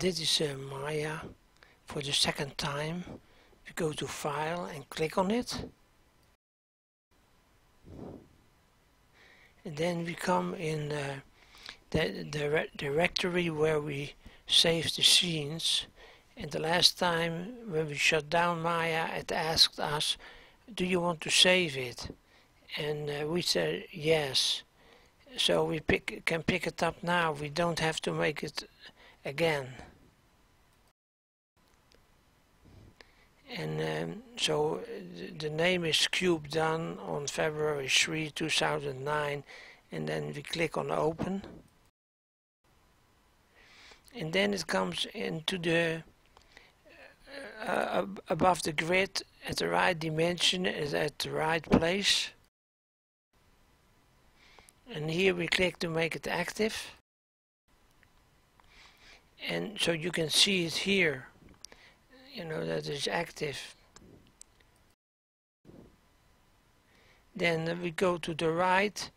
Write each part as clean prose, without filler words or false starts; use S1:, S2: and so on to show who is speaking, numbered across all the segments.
S1: Dit is Maya for the second time. We go to File and click on it. And then we come in the directory where we save the scenes. And the last time when we shut down Maya, it asked us, do you want to save it? And we said yes. So we can pick it up now. We don't have to make it again. And so the name is Cube done on February 3, 2009, and then we click on open. And then it comes into the above the grid at the right dimension, is at the right place. And here we click to make it active. And so you can see it here. You know that is active. Then we go to the right,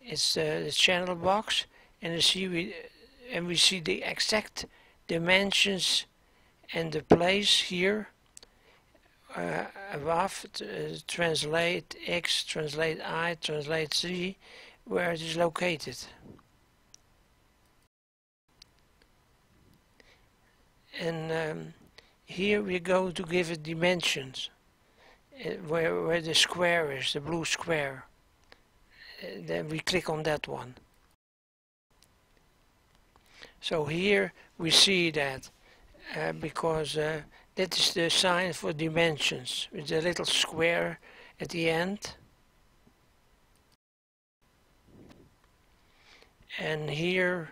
S1: it's the channel box, and we see the exact dimensions and the place here above, translate X, translate I, translate Z, where it is located. And here we go to give it dimensions, where the square is, the blue square. Then we click on that one. So here we see that because that is the sign for dimensions with the little square at the end. And here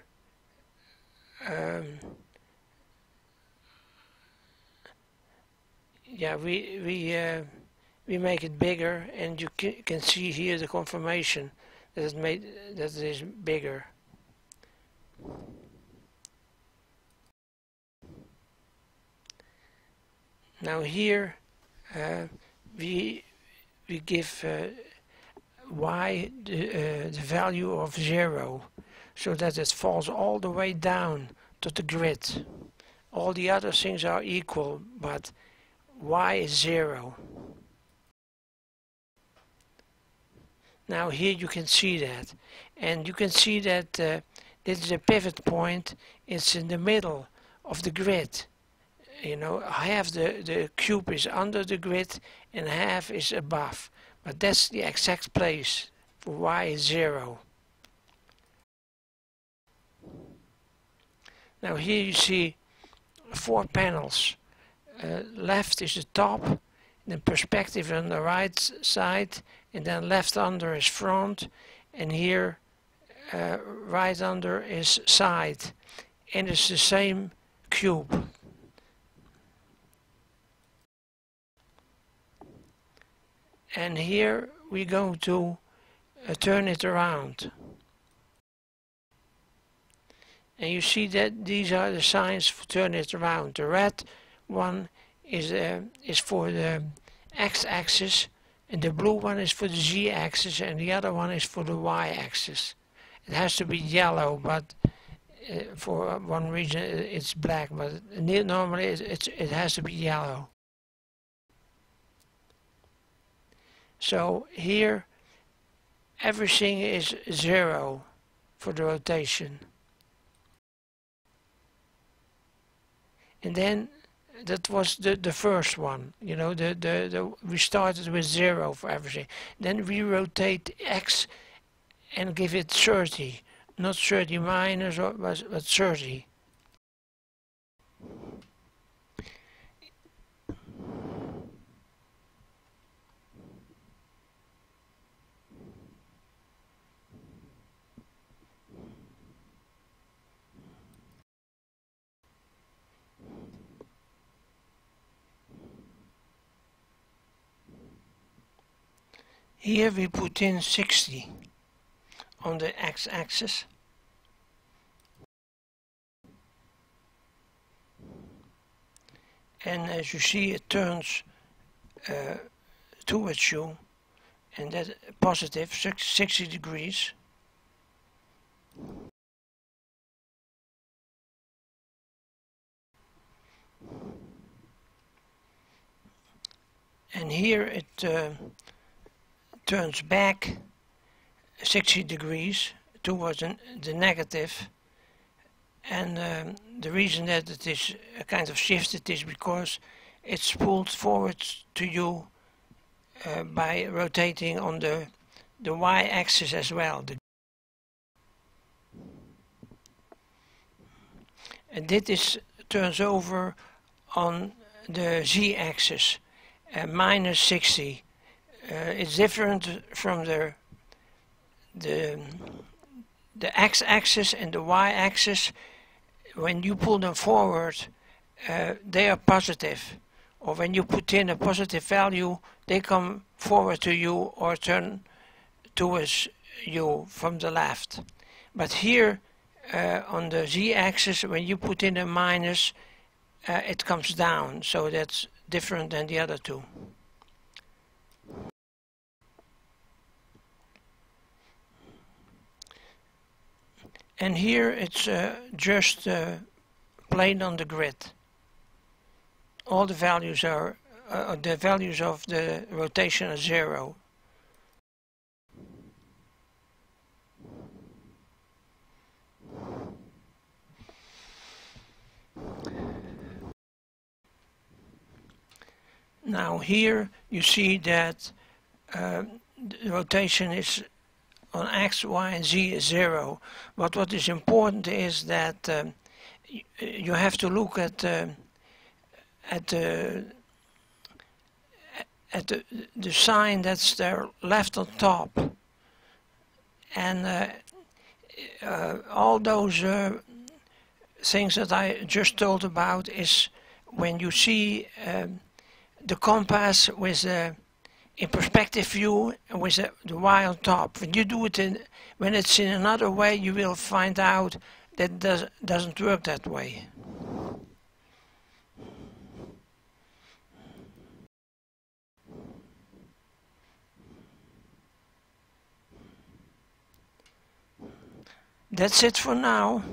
S1: yeah, we make it bigger, and you can see here the confirmation that it is bigger. Now here we give y the value of 0, so that it falls all the way down to the grid. All the other things are equal, but y is 0. Now here you can see that, and you can see that this is a pivot point. It's in the middle of the grid. You know, half the cube is under the grid and half is above, but that's the exact place for y is 0. Now here you see 4 panels. Left is the top, then perspective on the right side, and then left under is front, and here right under is side, and it's the same cube. And here we go to turn it around. And you see that these are the signs for turn it around. The red one is for the x-axis, and the blue one is for the z-axis, and the other one is for the y-axis. It has to be yellow, but for one reason it's black, but normally it has to be yellow. So here everything is 0 for the rotation. And then that was the first one, you know, we started with 0 for everything. Then we rotate X and give it 30, not 30 minus, but 30. Here we put in 60 on the x-axis. And as you see, it turns towards you, and that positive 60 degrees. and here it turns back 60 degrees towards the negative, and the reason that it is a kind of shifted is because it's pulled forward to you by rotating on the y-axis as well. And this turns over on the z-axis, minus 60. It's different from the x-axis and the y-axis. When you pull them forward, they are positive, or when you put in a positive value, they come forward to you or turn towards you from the left. But here on the z-axis, when you put in a minus, it comes down, so that's different than the other two. And here it's just plain on the grid. All the values are the values of the rotation are 0. Now here you see that the rotation is on x, y and z is 0. But what is important is that you have to look at the sign that's there left on top, and all those things that I just told about is when you see the compass with in perspective view with the y on top. When you do it when it's in another way, you will find out that doesn't work that way. That's it for now.